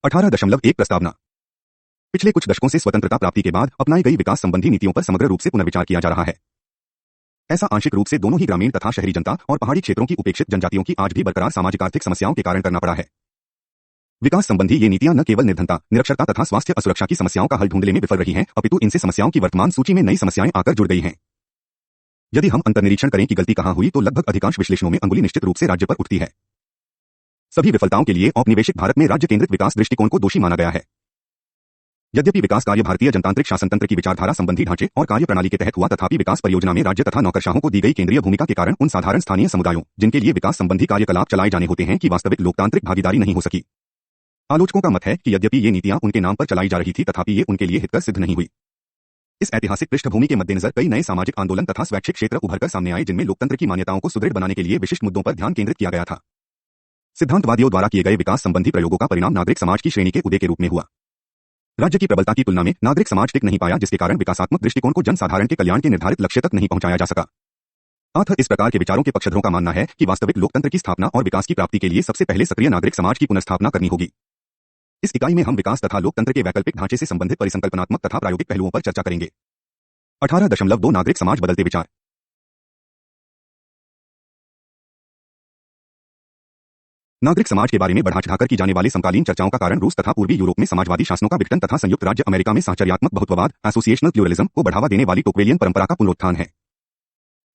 18.1 प्रस्तावना। पिछले कुछ दशकों से स्वतंत्रता प्राप्ति के बाद अपनाई गई विकास संबंधी नीतियों पर समग्र रूप से पुनर्विचार किया जा रहा है। ऐसा आंशिक रूप से दोनों ही ग्रामीण तथा शहरी जनता और पहाड़ी क्षेत्रों की उपेक्षित जनजातियों की आज भी बरकरार सामाजिक आर्थिक समस्याओं के कारण करना पड़ा है। विकास संबंधी ये नीतियां न केवल निर्धनता, निरक्षरता तथा स्वास्थ्य असुरक्षा की समस्याओं का हल ढूंढने में विफल रही हैं, अपितु इनसे समस्याओं की वर्तमान सूची में नई समस्याएं आकर जुड़ गई हैं। यदि हम अंतर्निरीक्षण करें कि गलती कहां हुई, तो लगभग अधिकांश विश्लेषणों में अंगुली निश्चित रूप से राज्य पर उठती है। सभी विफलताओं के लिए औपनिवेशिक भारत में राज्य केंद्रित विकास दृष्टिकोण को दोषी माना गया है। यद्यपि विकास कार्य भारतीय जनतांत्रिक शासन तंत्र की विचारधारा संबंधी ढांचे और कार्य प्रणाली के तहत हुआ, तथापि विकास परियोजना में राज्य तथा नौकरशाहों को दी गई केंद्रीय भूमिका के कारण उन साधारण स्थानीय समुदायों जिनके लिए विकास संबंधी कार्यकलाप चलाए जाने होते हैं, की वास्तविक लोकतांत्रिक भागीदारी नहीं हो सकी। आलोचकों का मत है कि यद्यपि ये नीतियां उनके नाम पर चलाई जा रही थी, तथापि ये उनके लिए हितकर सिद्ध नहीं हुई। इस ऐतिहासिक पृष्ठभूमि के मद्देनजर कई नए सामाजिक आंदोलन तथा स्वैच्छिक क्षेत्र उभरकर सामने आए, जिनमें लोकतंत्र की मान्यताओं को सुदृढ़ बनाने के लिए विशिष्ट मुद्दों पर ध्यान केंद्रित किया गया था। सिद्धांतवादियों द्वारा किए गए विकास संबंधी प्रयोगों का परिणाम नागरिक समाज की श्रेणी के उदय के रूप में हुआ। राज्य की प्रबलता की तुलना में नागरिक समाज टिक नहीं पाया, जिसके कारण विकासात्मक दृष्टिकोण को जनसाधारण के कल्याण के निर्धारित लक्ष्य तक नहीं पहुंचाया जा सका। अतः इस प्रकार के विचारों के पक्षधरों का मानना है कि वास्तविक लोकतंत्र की स्थापना और विकास की प्राप्ति के लिए सबसे पहले सक्रिय नागरिक समाज की पुनर्स्थापना करनी होगी। इस इकाई में हम विकास तथा लोकतंत्र के वैकल्पिक ढांचे से संबंधित परिसंकल्पनात्मक तथा प्रायोगिक पहलुओं पर चर्चा करेंगे। 18.2 नागरिक समाज बदलते विचार। नागरिक समाज के बारे में बढ़ा चढ़ाकर की जाने वाली समकालीन चर्चाओं का कारण रूस तथा पूर्वी यूरोप में समाजवादी शासनों का विघटन तथा संयुक्त राज्य अमेरिका में साहचर्यात्मक बहुत्ववाद एसोसिएशनल प्लूरलिज्म को बढ़ावा देने वाली टोक्वेलियन परंपरा का पुनरुत्थान है।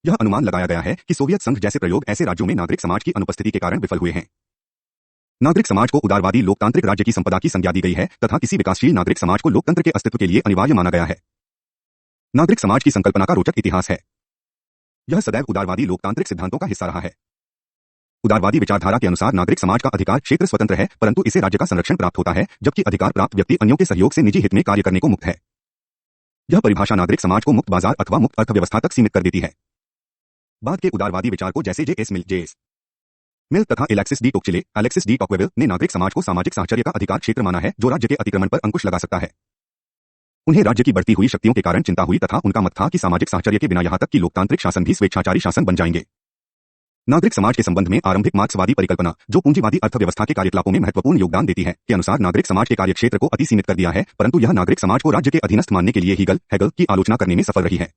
यह अनुमान लगाया गया है कि सोवियत संघ जैसे प्रयोग ऐसे राज्यों में नागरिक समाज की अनुपस्थिति के कारण विफल हुए हैं। नागरिक समाज को उदारवादी लोकतांत्रिक राज्य की संपदा की संज्ञा दी गई है तथा किसी विकासशील नागरिक समाज को लोकतंत्र के अस्तित्व के लिए अनिवार्य माना गया है। नागरिक समाज की संकल्पना का रोचक इतिहास है। यह सदैव उदारवादी लोकतांत्रिक सिद्धांतों का हिस्सा रहा है। उदारवादी विचारधारा के अनुसार नागरिक समाज का अधिकार क्षेत्र स्वतंत्र है, परंतु इसे राज्य का संरक्षण प्राप्त होता है, जबकि अधिकार प्राप्त व्यक्ति अन्यों के सहयोग से निजी हित में कार्य करने को मुक्त है। यह परिभाषा नागरिक समाज को मुक्त बाजार अथवा मुक्त अर्थव्यवस्था तक सीमित कर देती है। बाद के उदारवादी विचारकों जैसे जे.एस. मिल तथा एलेक्सिस डी टॉकवेविल ने नागरिक समाज को सामाजिक साहचर्य का अधिकार क्षेत्र माना है, जो राज्य के अतिक्रमण पर अंकुश लगा सकता है। उन्हें राज्य की बढ़ती हुई शक्तियों के कारण चिंता हुई तथा उनका मत था कि सामाजिक साहचर्य के बिना यहां तक कि लोकतांत्रिक शासन भी स्वेच्छाचारी शासन बन जाएंगे। नागरिक समाज के संबंध में आरंभिक मार्क्सवादी परिकल्पना, जो पूंजीवादी अर्थव्यवस्था के कार्यकलापों में महत्वपूर्ण योगदान देती है, के अनुसार नागरिक समाज के कार्यक्षेत्र को अति सीमित कर दिया है, परंतु यह नागरिक समाज को राज्य के अधीनस्थ मानने के लिए हेगल की आलोचना करने में सफल रही है।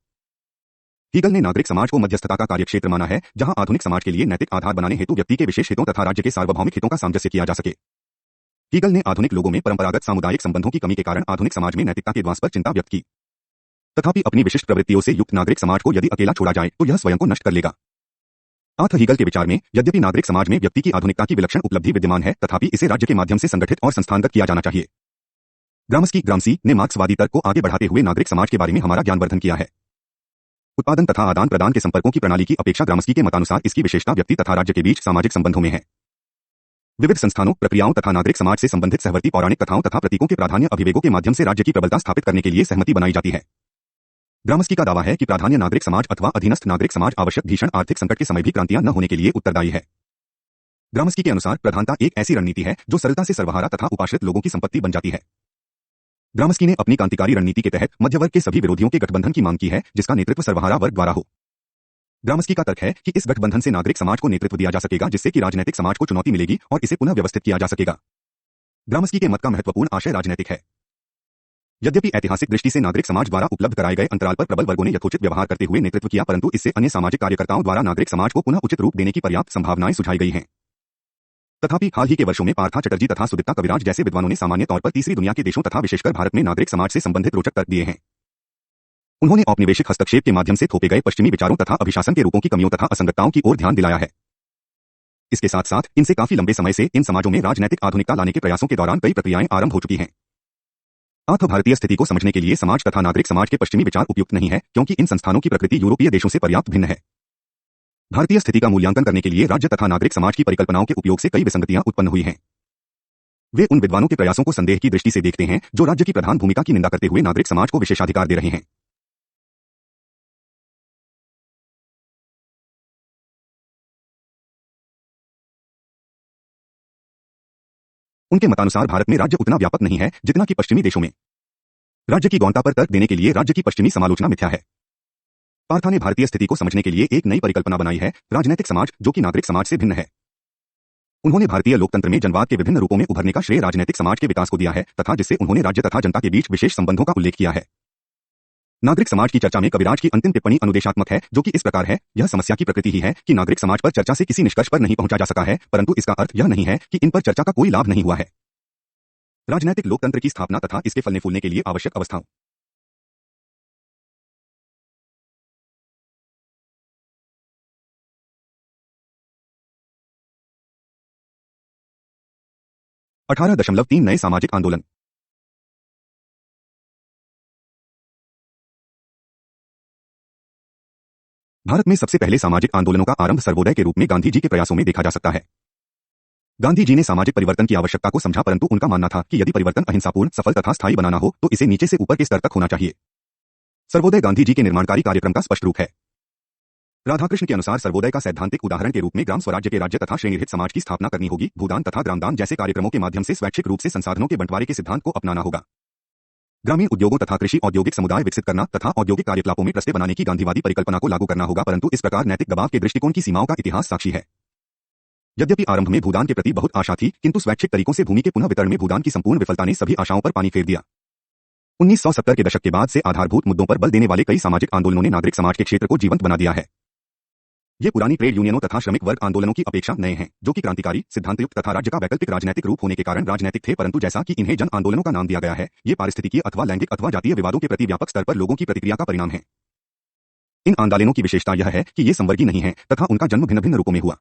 हीगल ने नागरिक समाज को मध्यस्थता का कार्यक्षेत्र माना है, जहां आधुनिक समाज के लिए नैतिक आधार बनाने हेतु व्यक्ति के विशेष हितों तथा राज्य के सार्वभौमिक हितों का सामंजस्य किया जा सके। हीगल ने आधुनिक लोगों में परंपरागत सामुदायिक संबंधों की कमी के कारण आधुनिक समाज में नैतिकता के ध्वंस पर चिंता व्यक्त की। तथापि अपनी विशिष्ट प्रवृत्तियों से युक्त नागरिक समाज को यदि अकेला छोड़ा जाए तो यह स्वयं को नष्ट कर लेगा। हीगल के विचार में यद्यपि नागरिक समाज में व्यक्ति की आधुनिकता की विलक्षण उपलब्धि विद्यमान है, तथापि इसे राज्य के माध्यम से संगठित और संस्थानगत किया जाना चाहिए। ग्रामसी ने मार्क्सवादी तर्क को आगे बढ़ाते हुए नागरिक समाज के बारे में हमारा ज्ञानवर्धन किया है। उत्पादन तथा आदान प्रदान के संपर्कों की प्रणाली की अपेक्षा ग्रामस्की के मतानुसार इसकी विशेषता व्यक्ति तथा राज्य के बीच सामाजिक संबंधों में है। विविध संस्थानों, प्रक्रियाओं तथा नागरिक समाज से संबंधित सहवर्ती पौराणिक कथाओं तथा प्रतीकों के प्राधान्य अभिवेगों के माध्यम से राज्य की प्रबलता स्थापित करने के लिए सहमति बनाई जाती है। ग्रामस्की का दावा है कि प्राधान्य नागरिक समाज अथवा अधीनस्थ नागरिक समाज आवश्यक भीषण आर्थिक संकट के समय भी क्रांतियां न होने के लिए उत्तरदायी है। ग्रामस्की के अनुसार प्रधानता एक ऐसी रणनीति है जो सरलता से सर्वहारा तथा उपाश्रित लोगों की संपत्ति बन जाती है। ग्रामस्की ने अपनी क्रांतिकारी रणनीति के तहत मध्यवर्ग के सभी विरोधियों के गठबंधन की मांग की है, जिसका नेतृत्व सर्वहारा वर्ग द्वारा हो। ग्रामस्की का तर्क है कि इस गठबंधन से नागरिक समाज को नेतृत्व दिया जा सकेगा, जिससे कि राजनैतिक समाज को चुनौती मिलेगी और इसे पुनः व्यवस्थित किया जा सकेगा। ग्रामस्की के मत का महत्वपूर्ण आशय राजनैतिक है। यद्यपि ऐतिहासिक दृष्टि से नागरिक समाज द्वारा उपलब्ध कराए गए अंतराल पर प्रबल वर्गों ने यथोचित व्यवहार करते हुए नेतृत्व किया, परंतु इससे अन्य सामाजिक कार्यकर्ताओं द्वारा नागरिक समाज को पुनः उचित रूप देने की पर्याप्त संभावनाएं सुझाई गई हैं। तथापि हाल ही के वर्षों में पार्था चटर्जी तथा सुदीप्ता कविराज जैसे विद्वानों ने सामान्य तौर पर तीसरी दुनिया के देशों तथा विशेषकर भारत में नागरिक समाज से संबंधित रोचक तर्क दिए हैं। उन्होंने औपनिवेशिक हस्तक्षेप के माध्यम से थोपे गए पश्चिमी विचारों तथा अभिशासन के रूपों की कमियों तथा असंगतताओं की ओर ध्यान दिलाया है। इसके साथ साथ इनसे काफी लंबे समय से इन समाजों में राजनैतिक आधुनिकता लाने के प्रयासों के दौरान कई प्रक्रियाएं आरंभ हो चुकी हैं। भारतीय स्थिति को समझने के लिए समाज तथा नागरिक समाज के पश्चिमी विचार उपयुक्त नहीं है, क्योंकि इन संस्थानों की प्रकृति यूरोपीय देशों से पर्याप्त भिन्न है। भारतीय स्थिति का मूल्यांकन करने के लिए राज्य तथा नागरिक समाज की परिकल्पनाओं के उपयोग से कई विसंगतियां उत्पन्न हुई हैं। वे उन विद्वानों के प्रयासों को संदेह की दृष्टि से देखते हैं जो राज्य की प्रधान भूमिका की निंदा करते हुए नागरिक समाज को विशेषाधिकार दे रहे हैं। उनके मतानुसार भारत में राज्य उतना व्यापक नहीं है जितना कि पश्चिमी देशों में। राज्य की गौणता पर तर्क देने के लिए राज्य की पश्चिमी समालोचना मिथ्या है। पार्था ने भारतीय स्थिति को समझने के लिए एक नई परिकल्पना बनाई है, राजनैतिक समाज, जो कि नागरिक समाज से भिन्न है। उन्होंने भारतीय लोकतंत्र में जनवाद के विभिन्न रूपों में उभरने का श्रेय राजनीतिक समाज के विकास को दिया है तथा जिससे उन्होंने राज्य तथा जनता के बीच विशेष संबंधों का उल्लेख किया है। नागरिक समाज की चर्चा में कविराज की अंतिम टिप्पणी अनुदेशात्मक है, जो कि इस प्रकार है। यह समस्या की प्रकृति ही है कि नागरिक समाज पर चर्चा से किसी निष्कर्ष पर नहीं पहुंचा जा सका है, परंतु इसका अर्थ यह नहीं है कि इन पर चर्चा का कोई लाभ नहीं हुआ है। राजनीतिक लोकतंत्र की स्थापना तथा इसके फलने फूलने के लिए आवश्यक अवस्थाओं। अठारह दशमलव तीन नए सामाजिक आंदोलन। भारत में सबसे पहले सामाजिक आंदोलनों का आरंभ सर्वोदय के रूप में गांधी जी के प्रयासों में देखा जा सकता है। गांधी जी ने सामाजिक परिवर्तन की आवश्यकता को समझा, परंतु उनका मानना था कि यदि परिवर्तन अहिंसापूर्ण, सफल तथा स्थायी बनाना हो तो इसे नीचे से ऊपर के स्तर तक होना चाहिए। सर्वोदय गांधी जी के निर्माणकारी कार्यक्रम का स्पष्ट रूप है। राधाकृष्ण के अनुसार सर्वोदय का सैद्धांतिक उदाहरण के रूप में ग्राम स्वराज्य के राज्य तथा श्रेणीरहित समाज की स्थापना करनी होगी। भूदान तथा ग्रामदान जैसे कार्यक्रमों के माध्यम से स्वैच्छिक रूप से संसाधनों के बंटवारे के सिद्धांत को अपनाना होगा। ग्रामीण उद्योगों तथा कृषि औद्योगिक समुदाय विकसित करना तथा औद्योगिक कार्यकलापों में ट्रस्टे बनाने की गांधीवादी परिकल्पना को लागू करना होगा, परंतु इस प्रकार नैतिक दबाव के दृष्टिकोण की सीमाओं का इतिहास साक्षी है। यद्यपि आरंभ में भूदान के प्रति बहुत आशा थी, किंतु स्वैच्छिक तरीकों से भूमि के पुनः वितरण में भूदान की संपूर्ण विफलता ने सभी आशाओं पर पानी फेर दिया। 1970 के दशक के बाद से आधारभूत मुद्दों पर बल देने वाले कई सामाजिक आंदोलनों ने नागरिक समाज के क्षेत्र को जीवंत बना दिया है। ये पुरानी ट्रेड यूनियनों तथा श्रमिक वर्ग आंदोलनों की अपेक्षा नए हैं, जो कि क्रांतिकारी, सिद्धांतयुक्त तथा राज्य का वैकल्पिक राजनैतिक रूप होने के कारण राजनैतिक थे, परंतु जैसा कि इन्हें जन आंदोलनों का नाम दिया गया है, ये पारिस्थितिकीय अथवा लैंगिक अथवा जातीय विवादों के प्रति व्यापक स्तर पर लोगों की प्रतिक्रिया का परिणाम है। इन आंदोलनों की विशेषता यह है कि ये संवर्गीय नहीं है तथा उनका जन्म भिन्न भिन्न रूपों में हुआ।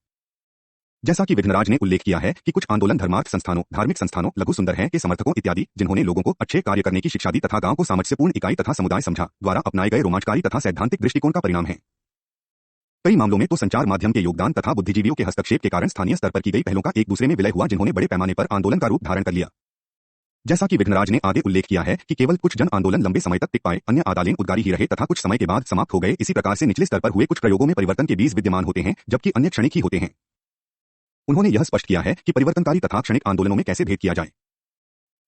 जैसा कि विघ्नराज ने उल्लेख किया है कि कुछ आंदोलन धर्मार्थ संस्थानों, धार्मिक संस्थानों, लघु सुंदर हैं के समर्थकों इत्यादि, जिन्होंने लोगों को अच्छे कार्य करने की शिक्षा दी तथा गांव को सामंजस्यपूर्ण इकाई तथा समुदाय समझा, द्वारा अपनाए गए रोमांचकारी तथा सैद्धांतिक दृष्टिकोण का परिणाम है। कई मामलों में तो संचार माध्यम के योगदान तथा बुद्धिजीवियों के हस्तक्षेप के कारण स्थानीय स्तर पर की गई पहलों का एक दूसरे में विलय हुआ, जिन्होंने बड़े पैमाने पर आंदोलन का रूप धारण कर लिया। जैसा कि विघ्नराज ने आगे उल्लेख किया है कि केवल कुछ जन आंदोलन लंबे समय तक टिक पाए, अन्य आदालेन उद्गारी ही रहे तथा कुछ समय के बाद समाप्त हो गए। इसी प्रकार से निचले स्तर पर हुए कुछ प्रयोगों में परिवर्तन के बीज विद्यमान होते हैं, जबकि अन्य क्षणिक ही होते हैं। उन्होंने यह स्पष्ट किया है कि परिवर्तनकारी तथा क्षणिक आंदोलनों में कैसे भेद किया जाए।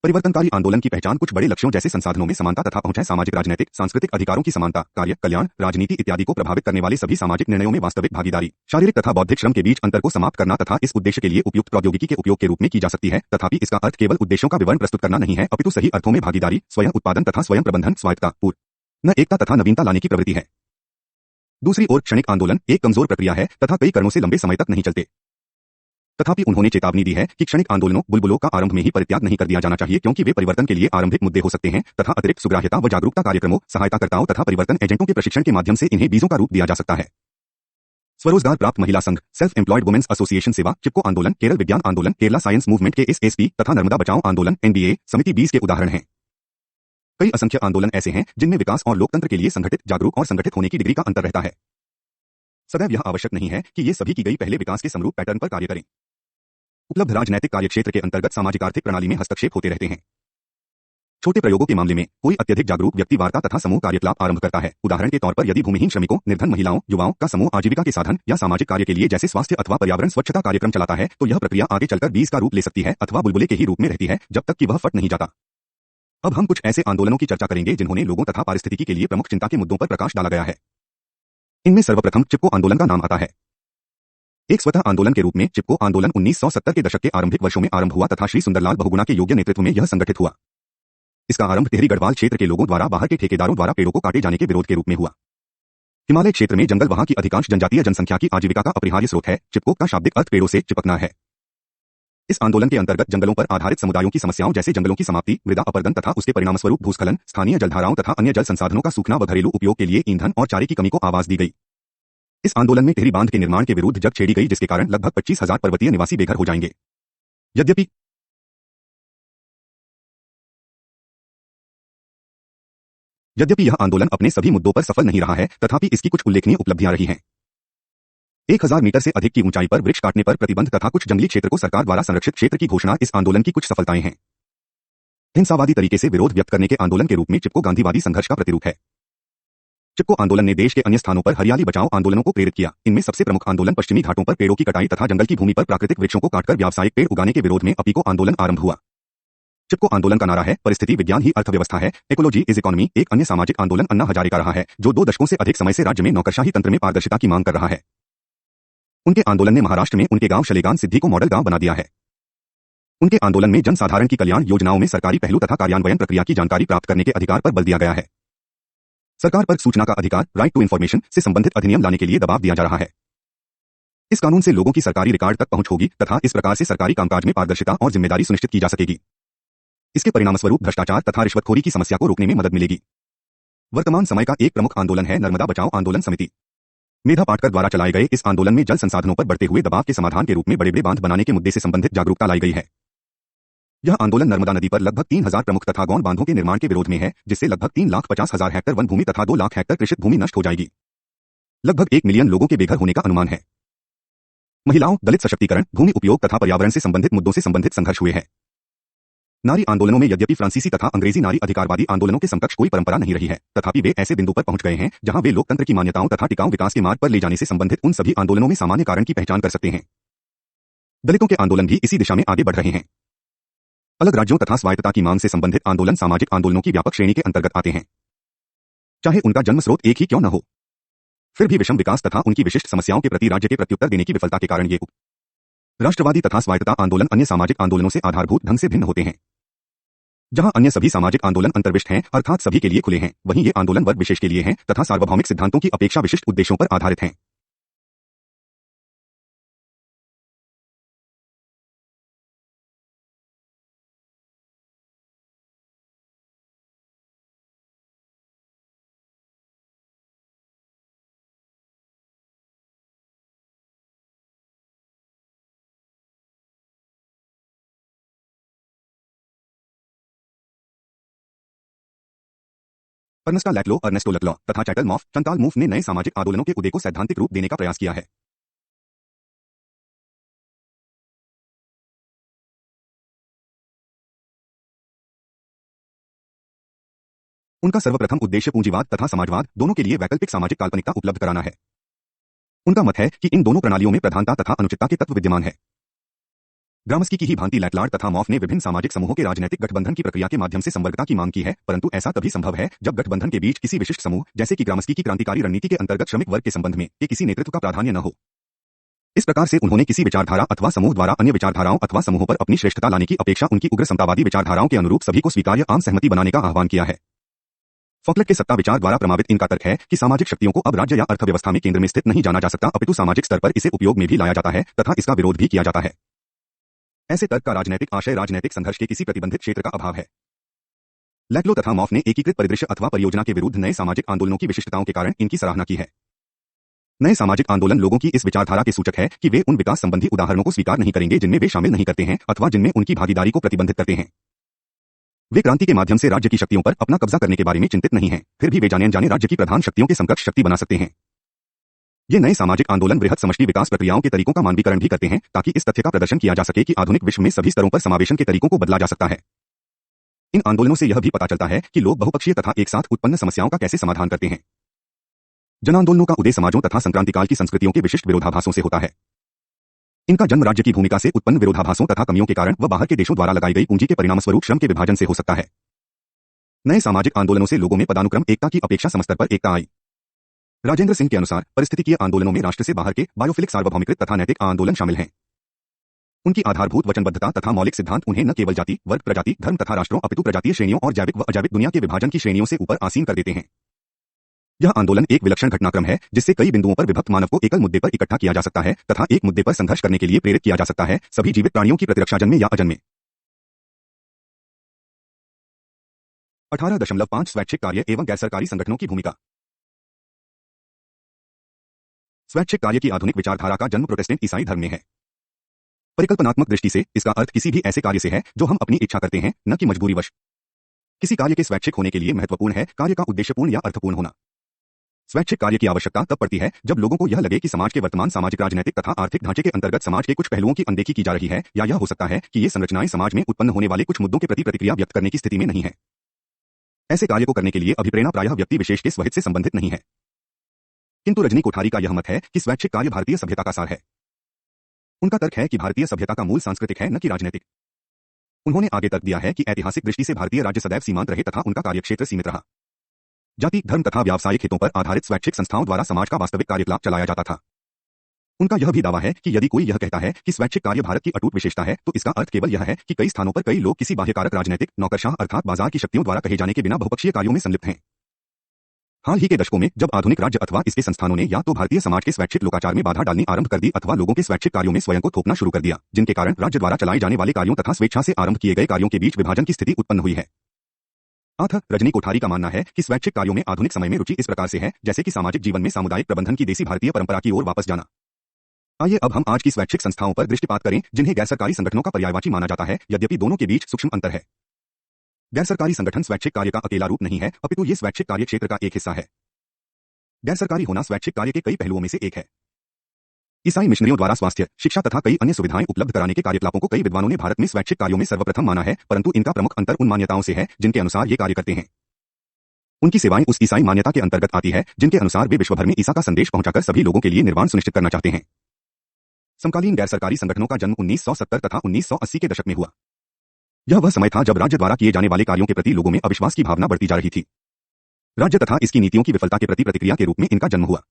परिवर्तनकारी आंदोलन की पहचान कुछ बड़े लक्ष्यों जैसे संसाधनों में समानता तथा पहुंच है, सामाजिक राजनीतिक सांस्कृतिक अधिकारों की समानता, कार्य, कल्याण, राजनीति इत्यादि को प्रभावित करने वाले सभी सामाजिक निर्णयों में वास्तविक भागीदारी, शारीरिक तथा बौद्धिक श्रम के बीच अंतर को समाप्त करना तथा इस उद्देश्य के लिए उपयुक्त प्रौद्योगिकी के उपयोग के रूप में की जा सकती है। तथापि इसका अर्थ केवल उद्देश्यों का विवरण प्रस्तुत करना नहीं है, अपितु सही अर्थों में भागीदारी, स्वयं उत्पादन तथा स्वयं प्रबंधन, स्वायत्तता, पूर्ण न एकता तथा नवीनता लाने की प्रवृत्ति है। दूसरी ओर क्षणिक आंदोलन एक कमजोर प्रक्रिया है तथा कई कारणों से लंबे समय तक नहीं चलते। तथापि उन्होंने चेतावनी दी है कि क्षणिक आंदोलनों बुलबुलों का आरंभ में ही परित्याग नहीं कर दिया जाना चाहिए, क्योंकि वे परिवर्तन के लिए आरंभिक मुद्दे हो सकते हैं तथा अतिरिक्त सुग्राह्यता व जागरूकता कार्यक्रमों, सहायताकर्ताओं तथा परिवर्तन एजेंटों के प्रशिक्षण के माध्यम से इन्हें बीजों का रूप दिया जा सकता है। स्वरोजगार प्राप्त महिला संघ, सेल्फ एम्प्लॉयड वुमेन्स एसोसिएशन सेवा, चिपको आंदोलन, केरल विज्ञान आंदोलन, केरला साइंस मूवमेंट के SSP तथा नर्मदा बचाओ आंदोलन NBA समिति 20 के उदाहरण हैं। कई असंख्य आंदोलन ऐसे हैं जिनमें विकास और लोकतंत्र के लिए संगठित, जागरूक और संगठित होने की डिग्री का अंतर रहता है। सदैव यह आवश्यक नहीं है कि ये सभी की गई पहले विकास के समरूप पैटर्न पर कार्य करें। उपलब्ध राजनैतिक कार्यक्षेत्र के अंतर्गत सामाजिक आर्थिक प्रणाली में हस्तक्षेप होते रहते हैं। छोटे प्रयोगों के मामले में कोई अत्यधिक जागरूक व्यक्ति वार्ता तथा समूह कार्यकलाप आरंभ करता है। उदाहरण के तौर पर यदि भूमिहीन श्रमिकों, निर्धन महिलाओं, युवाओं का समूह आजीविका के साधन या सामाजिक कार्य के लिए जैसे स्वास्थ्य अथवा पर्यावरण स्वच्छता कार्यक्रम चलाता है, तो यह प्रक्रिया आगे चलकर बीज का रूप ले सकती है अथवा बुलबुले के ही रूप में रहती है, जब तक कि वह फट नहीं जाता। अब हम कुछ ऐसे आंदोलनों की चर्चा करेंगे जिन्होंने लोगों तथा पारिस्थितिकी के लिए प्रमुख चिंता के मुद्दों पर प्रकाश डाला गया है। इनमें सर्वप्रथम चिपको आंदोलन का नाम आता है। एक स्वतः आंदोलन के रूप में चिपको आंदोलन 1970 के दशक के आरंभिक वर्षों में आरंभ हुआ तथा श्री सुंदरलाल बहुगुणा के योग्य नेतृत्व में यह संगठित हुआ। इसका आरंभ टिहरी गढ़वाल क्षेत्र के लोगों द्वारा बाहर के ठेकेदारों द्वारा पेड़ों को काटे जाने के विरोध के रूप में हुआ। हिमालय क्षेत्र में जंगल वहां की अधिकांश जनजातीय जनसंख्या की आजीविका का अपरिहार्य स्रोत है। चिपको का शाब्दिक अर्थ पेड़ों से चिपकना है। इस आंदोलन के अंतर्गत जंगलों पर आधारित समुदायों की समस्याओं जैसे जंगलों की समाप्ति, मृदा अपरदन तथा उसके परिणामस्वरूप भूस्खलन, स्थानीय जलधाराओं तथा अन्य जल संसाधनों का सूखना व घरेलू उपयोग के लिए ईंधन और चारे की कमी को आवाज दी गई। इस आंदोलन में टिहरी बांध के निर्माण के विरुद्ध जग छेड़ी गई, जिसके कारण लगभग 25,000 पर्वतीय निवासी बेघर हो जाएंगे। यद्यपि यह आंदोलन अपने सभी मुद्दों पर सफल नहीं रहा है, तथापि इसकी कुछ उल्लेखनीय उपलब्धियां रही हैं। 1000 मीटर से अधिक की ऊंचाई पर वृक्ष काटने पर प्रतिबंध तथा कुछ जंगली क्षेत्र को सरकार द्वारा संरक्षित क्षेत्र की घोषणा इस आंदोलन की कुछ सफलताएं हैं। हिंसावादी तरीके से विरोध व्यक्त करने के आंदोलन के रूप में चिपको गांधीवादी संघर्ष का प्रतिरूप है। चिपको आंदोलन ने देश के अन्य स्थानों पर हरियाली बचाओ आंदोलनों को प्रेरित किया। इनमें सबसे प्रमुख आंदोलन पश्चिमी घाटों पर पेड़ों की कटाई तथा जंगल की भूमि पर प्राकृतिक वृक्षों को काटकर व्यावसायिक पेड़ उगाने के विरोध में अपीको आंदोलन आरंभ हुआ। चिपको आंदोलन का नारा है, परिस्थिति विज्ञान ही अर्थव्यवस्था है, इकोलॉजी इज इकोनॉमी। एक अन्य सामाजिक आंदोलन अन्ना हजारे का रहा है, जो 2 दशकों से अधिक समय से राज्य में नौकरशाही तंत्र में पारदर्शिता की मांग कर रहा है। उनके आंदोलन ने महाराष्ट्र में उनके गांव शलेगान सिद्धि को मॉडल गांव बना दिया है। उनके आंदोलन में जनसाधारण की कल्याण योजनाओं में सरकारी पहलू तथा कार्यान्वयन प्रक्रिया की जानकारी प्राप्त करने के अधिकार पर बल दिया गया है। सरकार पर सूचना का अधिकार, राइट टू इन्फॉर्मेशन से संबंधित अधिनियम लाने के लिए दबाव दिया जा रहा है। इस कानून से लोगों की सरकारी रिकॉर्ड तक पहुंच होगी तथा इस प्रकार से सरकारी कामकाज में पारदर्शिता और जिम्मेदारी सुनिश्चित की जा सकेगी। इसके परिणामस्वरूप भ्रष्टाचार तथा रिश्वतखोरी की समस्या को रोकने में मदद मिलेगी। वर्तमान समय का एक प्रमुख आंदोलन है नर्मदा बचाओ आंदोलन समिति। मेधा पाटकर द्वारा चलाए गए इस आंदोलन में जल संसाधनों पर बढ़ते हुए दबाव के समाधान के रूप में बड़े बड़े बांध बनाने के मुद्दे से संबंधित जागरूकता लाई गई है। यह आंदोलन नर्मदा नदी पर लगभग 3000 प्रमुख तथा गौण बांधों के निर्माण के विरोध में है, जिससे लगभग 3,50,000 हेक्टेयर वन भूमि तथा 2 लाख हेक्टेयर कृषित भूमि नष्ट हो जाएगी। लगभग 1 मिलियन लोगों के बेघर होने का अनुमान है। महिलाओं, दलित सशक्तिकरण, भूमि उपयोग तथा पर्यावरण से संबंधित मुद्दों से संबंधित संघर्ष हुए हैं। नारी आंदोलनों में यद्यपि फ्रांसीसी तथा अंग्रेजी नारी अधिकारवादी आंदोलनों के समकक्ष कोई परंपरा नहीं रही है, तथापि वे ऐसे बिंदु पर पहुंच गए हैं जहां वे लोकतंत्र की मान्यताओं तथा टिकाऊ विकास के मार्ग पर ले जाने से संबंधित उन सभी आंदोलनों में सामान्य कारण की पहचान कर सकते हैं। दलितों के आंदोलन भी इसी दिशा में आगे बढ़ रहे हैं। अलग राज्यों तथा स्वायत्तता की मांग से संबंधित आंदोलन सामाजिक आंदोलनों की व्यापक श्रेणी के अंतर्गत आते हैं, चाहे उनका जन्म स्रोत एक ही क्यों न हो। फिर भी विषम विकास तथा उनकी विशिष्ट समस्याओं के प्रति राज्य के प्रत्युत्तर देने की विफलता के कारण ये राष्ट्रवादी तथा स्वायत्तता आंदोलन अन्य सामाजिक आंदोलनों से आधारभूत ढंग से भिन्न होते हैं। जहां अन्य सभी सामाजिक आंदोलन अंतर्विष्ट हैं, अर्थात सभी के लिए खुले हैं, वहीं ये आंदोलन वर्ग विशेष के लिए हैं तथा सार्वभौमिक सिद्धांतों की अपेक्षा विशिष्ट उद्देश्यों पर आधारित हैं। अर्नेस्टा लैक्लो, अर्नेस्टो लक्लॉ तथा चैटल मॉफ चंताल मूफ ने नए सामाजिक आंदोलनों के उदय को सैद्धांतिक रूप देने का प्रयास किया है। उनका सर्वप्रथम उद्देश्य पूंजीवाद तथा समाजवाद दोनों के लिए वैकल्पिक सामाजिक काल्पनिकता उपलब्ध कराना है। उनका मत है कि इन दोनों प्रणालियों में प्रधानता तथा अनुचितता के तत्व विद्यमान है। ग्रामस्की की ही भांति लैक्लार्ड तथा मॉफ ने विभिन्न सामाजिक समूहों के राजनीतिक गठबंधन की प्रक्रिया के माध्यम से संवर्गता की मांग की है, परंतु ऐसा तभी संभव है जब गठबंधन के बीच किसी विशिष्ट समूह, जैसे कि ग्रामस्की की क्रांतिकारी रणनीति के अंतर्गत श्रमिक वर्ग के संबंध में के किसी नेतृत्व का प्राधान्य न हो। इस प्रकार से उन्होंने किसी विचारधारा अथवा समूह द्वारा अन्य विचारधाराओं अथवा समूहों पर अपनी श्रेष्ठता लाने की अपेक्षा उनकी उग्र समतावादी विचारधाराओं के अनुरूप सभी को स्वीकार्य आम सहमति बनाने का आह्वान किया है। फॉकलेट के सत्ता विचार द्वारा प्रमावित इनका तर्क है कि सामाजिक शक्तियों को अब राज्य या अर्थव्यवस्था में केंद्र में स्थित नहीं जाना जा सकता, अपितु सामाजिक स्तर पर इसे उपयोग में भी लाया जाता है तथा इसका विरोध भी किया जाता है। ऐसे तर्क का राजनैतिक आशय राजनैतिक संघर्ष के किसी प्रतिबंधित क्षेत्र का अभाव है। लैक्लो तथा मॉफ ने एकीकृत परिदृश्य अथवा परियोजना के विरुद्ध नए सामाजिक आंदोलनों की विशिष्टताओं के कारण इनकी सराहना की है। नए सामाजिक आंदोलन लोगों की इस विचारधारा के सूचक है कि वे उन विकास संबंधी उदाहरणों को स्वीकार नहीं करेंगे जिनमें वे शामिल नहीं करते हैं अथवा जिनमें उनकी भागीदारी को प्रतिबंधित करते हैं। वे क्रांति के माध्यम से राज्य की शक्तियों पर अपना कब्जा करने के बारे में चिंतित नहीं हैं, फिर भी वे जाने अनजाने राज्य की प्रधान शक्तियों के समकक्ष शक्ति बना सकते हैं। ये नए सामाजिक आंदोलन बृहत समष्टि विकास प्रक्रियाओं के तरीकों का मानवीकरण भी करते हैं, ताकि इस तथ्य का प्रदर्शन किया जा सके कि आधुनिक विश्व में सभी स्तरों पर समावेशन के तरीकों को बदला जा सकता है। इन आंदोलनों से यह भी पता चलता है कि लोग बहुपक्षीय तथा एक साथ उत्पन्न समस्याओं का कैसे समाधान करते हैं। जन आंदोलनों का उदय समाजों तथा संक्रांतिकाल की संस्कृतियों के विशिष्ट विरोधाभासों से होता है। इनका जन्म राज्य की भूमिका से उत्पन्न विरोधाभासों तथा कमियों के कारण व बाहर के देशों द्वारा लगाई गई पूंजी के परिणामस्वरूप श्रम के विभाजन से हो सकता है। नए सामाजिक आंदोलनों से लोगों में पदानुक्रम एकता की अपेक्षा समस्तर पर एकता आई। राजेंद्र सिंह के अनुसार परिस्थितिकीय आंदोलनों में राष्ट्र से बाहर के बायोफिलिक सार्वभौमिकृत तथा नैतिक आंदोलन शामिल हैं। उनकी आधारभूत वचनबद्धता तथा मौलिक सिद्धांत उन्हें न केवल जाति, वर्ग, प्रजाति, धर्म तथा राष्ट्रों अपितु प्रजातीय श्रेणियों और जैविक व अजैविक दुनिया के विभाजन की श्रेणियों से ऊपर आसीन कर देते हैं। यह आंदोलन एक विलक्षण घटनाक्रम है जिससे कई बिंदुओं पर विभक्त मानव को एकल मुद्दे पर इकट्ठा किया जा सकता है तथा एक मुद्दे पर संघर्ष करने के लिए प्रेरित किया जा सकता है, सभी जीवित प्राणियों की प्रतिरक्षा जन्मे या अजन्मे। 18.5 स्वैच्छिक कार्य एवं गैर सरकारी संगठनों की भूमिका। स्वैच्छिक कार्य की आधुनिक विचारधारा का जन्म प्रोटेस्टेंट ईसाई धर्म में है। परिकल्पनात्मक दृष्टि से इसका अर्थ किसी भी ऐसे कार्य से है जो हम अपनी इच्छा करते हैं, न कि मजबूरीवश। किसी कार्य के स्वैच्छिक होने के लिए महत्वपूर्ण है कार्य का उद्देश्यपूर्ण या अर्थपूर्ण होना। स्वैच्छिक कार्य की आवश्यकता तब पड़ती है जब लोगों को यह लगे कि समाज के वर्तमान सामाजिक, राजनीतिक तथा आर्थिक ढांचे के अंतर्गत समाज के कुछ पहलुओं की अनदेखी की जा रही है, या यह हो सकता है कि ये संरचनाएं समाज में उत्पन्न होने वाले कुछ मुद्दों के प्रति प्रतिक्रिया व्यक्त करने की स्थिति में नहीं है। ऐसे कार्य को करने के लिए अभिप्रेरणा प्रायः व्यक्ति विशेष के स्वहित से संबंधित नहीं है। किंतु रजनी कोठारी का यह मत है कि स्वैच्छिक कार्य भारतीय सभ्यता का सार है। उनका तर्क है कि भारतीय सभ्यता का मूल सांस्कृतिक है, न कि राजनीतिक। उन्होंने आगे तर्क दिया है कि ऐतिहासिक दृष्टि से भारतीय राज्य सदैव सीमांत रहे तथा उनका कार्यक्षेत्र सीमित रहा। जाति, धर्म तथा व्यावसायिक हितों पर आधारित स्वैच्छिक संस्थाओं द्वारा समाज का वास्तविक कार्यकलाप चलाया जाता था। उनका यह भी दावा है कि यदि कोई यह कहता है कि स्वैच्छिक कार्य भारत की अटूट विशेषता है, तो इसका अर्थ केवल यह है कि कई स्थानों पर कई लोग किसी बाह्यकारक राजनैतिक नौकरशाह अर्थात बाजार की शक्तियों द्वारा कहे जाने के बिना बहुपक्षीय कार्यों में संलिप्त हैं। हाल ही के दशकों में जब आधुनिक राज्य अथवा इसके संस्थानों ने या तो भारतीय समाज के स्वैच्छिक लोकाचार में बाधा डालनी आरंभ कर दी अथवा लोगों के स्वैच्छिक कार्यों में स्वयं को थोपना शुरू कर दिया, जिनके कारण राज्य द्वारा चलाए जाने वाले कार्यों तथा स्वेच्छा से आरंभ किए गए कार्यों के बीच विभाजन की स्थिति उत्पन्न हुई है। अतः रजनी कोठारी का मानना है कि स्वैच्छिक कार्यों में आधुनिक समय में रुचि इस प्रकार से है जैसे कि सामाजिक जीवन में सामुदायिक प्रबंधन की देसी भारतीय परंपरा की ओर वापस जाना। आइए अब हम आज की स्वैच्छिक संस्थाओं पर दृष्टिपात करें, जिन्हें गैर सरकारी संगठनों का पर्यायवाची माना जाता है, यद्यपि दोनों के बीच सूक्ष्म अंतर है। गैर सरकारी संगठन स्वैच्छिक कार्य का अकेला रूप नहीं है, अपितु ये स्वैच्छिक कार्य क्षेत्र का एक हिस्सा है। गैर सरकारी होना स्वैच्छिक कार्य के कई पहलुओं में से एक है। ईसाई मिशनरियों द्वारा स्वास्थ्य, शिक्षा तथा कई अन्य सुविधाएं उपलब्ध कराने के कार्यकलापों को कई विद्वानों ने भारत में स्वैच्छिक कार्यों में सर्वप्रथम माना है, परंतु इनका प्रमुख अंतर उन मान्यताओं से है जिनके अनुसार ये कार्य करते हैं। उनकी सेवाएं उस ईसाई मान्यता के अंतर्गत आती है जिनके अनुसार वे विश्वभर में ईसा का संदेश पहुंचाकर सभी लोगों के लिए निर्वाण सुनिश्चित करना चाहते हैं। समकालीन गैर सरकारी संगठनों का जन्म 1970 तथा 1980 के दशक में हुआ। यह वह समय था जब राज्य द्वारा किए जाने वाले कार्यों के प्रति लोगों में अविश्वास की भावना बढ़ती जा रही थी। राज्य तथा इसकी नीतियों की विफलता के प्रति प्रतिक्रिया के रूप में इनका जन्म हुआ।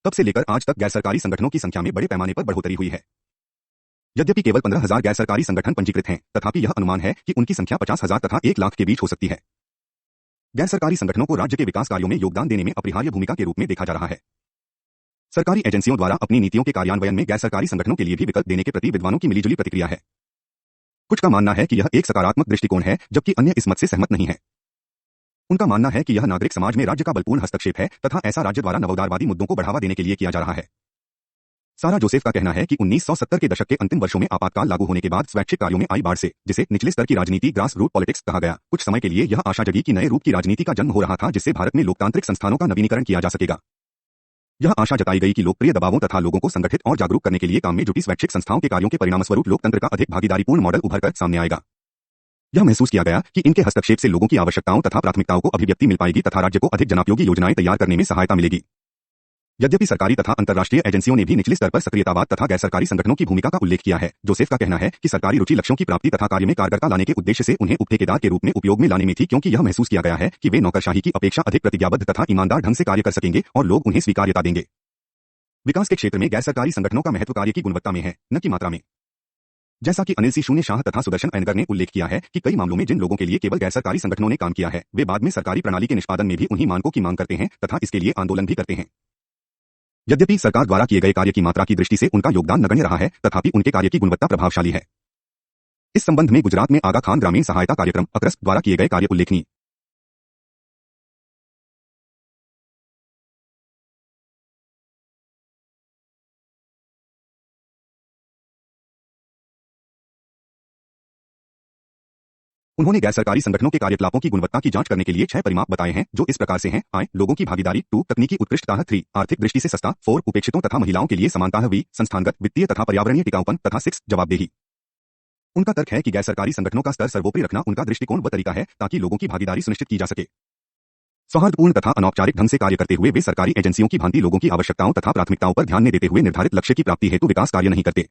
तब से लेकर आज तक गैर सरकारी संगठनों की संख्या में बड़े पैमाने पर बढ़ोतरी हुई है। यद्यपि केवल 15,000 गैर सरकारी संगठन पंजीकृत हैं, तथापि यह अनुमान है कि उनकी संख्या 50,000 तथा 1 लाख के बीच हो सकती है। गैर सरकारी संगठनों को राज्य के विकास कार्यों में योगदान देने में अपरिहार्य भूमिका के रूप में देखा जा रहा है। सरकारी एजेंसियों द्वारा अपनी नीतियों के कार्यान्वयन में गैर सरकारी संगठनों के लिए भी विकल्प देने के प्रति विद्वानों की मिलीजुली प्रतिक्रिया है। कुछ का मानना है कि यह एक सकारात्मक दृष्टिकोण है, जबकि अन्य इस मत से सहमत नहीं है। उनका मानना है कि यह नागरिक समाज में राज्य का बलपूर्ण हस्तक्षेप है तथा ऐसा राज्य द्वारा नवोदारवादी मुद्दों को बढ़ावा देने के लिए किया जा रहा है। सारा जोसेफ का कहना है कि 1970 के दशक के अंतिम वर्षों में आपातकाल लागू होने के बाद स्वैच्छिक कार्यों में आई बाढ़ से, जिसे निचले स्तर की राजनीति ग्रास रूट पॉलिटिक्स कहा गया, कुछ समय के लिए यह आशा जगी कि नए रूप की राजनीति का जन्म हो रहा था जिससे भारत में लोकतांत्रिक संस्थानों का नवीनीकरण किया जा सकेगा। यह आशा जताई गई कि लोकप्रिय दबावों तथा लोगों को संगठित और जागरूक करने के लिए काम में जुटी स्वैच्छिक संस्थाओं के कार्यों के परिणामस्वरूप लोकतंत्र का अधिक भागीदारीपूर्ण मॉडल उभर कर सामने आएगा। यह महसूस किया गया कि इनके हस्तक्षेप से लोगों की आवश्यकताओं तथा प्राथमिकताओं को अभिव्यक्ति मिल पाएगी तथा राज्य को अधिक जनापयोगी योजनाएं तैयार करने में सहायता मिलेगी। यद्यपि सरकारी तथा अंतर्राष्ट्रीय एजेंसियों ने भी निचले स्तर पर सक्रियतावाद तथा गैर सरकारी संगठनों की भूमिका का उल्लेख किया है, जोसेफ का कहना है कि सरकारी रुचि लक्ष्यों की प्राप्ति तथा कार्य में कारगरता लाने के उद्देश्य से उन्हें उपठेकेदार के रूप में उपयोग में लाने में थी, क्योंकि यह महसूस किया गया है कि वे नौकरशाही की अपेक्षा अधिक प्रतिज्ञाबद्ध तथा ईमानदार ढंग से कार्य कर सकेंगे और लोग उन्हें स्वीकार्यता देंगे। विकास के क्षेत्र में गैर सरकारी संगठनों का महत्व कार्य की गुणवत्ता में है, न कि मात्रा में। जैसा कि अनिल सी शून्य शाह तथा सुदर्शन अयनगर ने उल्लेख किया है कि कई मामलों में जिन लोगों के लिए केवल गैर सरकारी संगठनों ने काम किया है, वे बाद में सरकारी प्रणाली के निष्पादन में भी उन्हीं मानकों की मांग करते हैं तथा इसके लिए आंदोलन भी करते हैं। यद्यपि सरकार द्वारा किए गए कार्य की मात्रा की दृष्टि से उनका योगदान नगण्य रहा है, तथापि उनके कार्य की गुणवत्ता प्रभावशाली है। इस संबंध में गुजरात में आगा खान ग्रामीण सहायता कार्यक्रम अक्रस्ट द्वारा किए गए कार्य उल्लेखनीय। उन्होंने गैर सरकारी संगठनों के कार्यकलापों की गुणवत्ता की जांच करने के लिए 6 परिमाप बताए हैं, जो इस प्रकार से हैं: आय, लोगों की भागीदारी; 2 तकनीकी उत्कृष्टता; 3 आर्थिक दृष्टि से सस्ता; 4 उपेक्षितों तथा महिलाओं के लिए समानता; 5 संस्थानगत, वित्तीय तथा पर्यावरणीय टिकाऊपन तथा 6 जवाबदेही। उनका तर्क है कि गैर सरकारी संगठनों का स्तर सर्वोपरि रखना उनका दृष्टिकोण व तरीका है ताकि लोगों की भागीदारी सुनिश्चित की जा सके। सौहार्दपूर्ण तथा अनौपचारिक ढंग से कार्य करते हुए वे सरकारी एजेंसियों की भांति लोगों की आवश्यकताओं तथा प्राथमिकताओं पर ध्यान न देते हुए निर्धारित लक्ष्य की प्राप्ति हेतु विकास कार्य नहीं करते।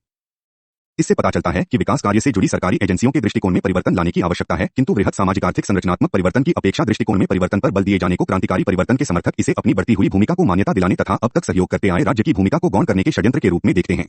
इससे पता चलता है कि विकास कार्य से जुड़ी सरकारी एजेंसियों के दृष्टिकोण में परिवर्तन लाने की आवश्यकता है, किंतु वृहद सामाजिक आर्थिक संरचनात्मक परिवर्तन की अपेक्षा दृष्टिकोण में परिवर्तन पर बल दिए जाने को क्रांतिकारी परिवर्तन के समर्थक इसे अपनी बढ़ती हुई भूमिका को मान्यता दिलाने तथा अब तक सहयोग करते आए राज्य की भूमिका को गौण करने के षड्यंत्र के रूप में देखते हैं।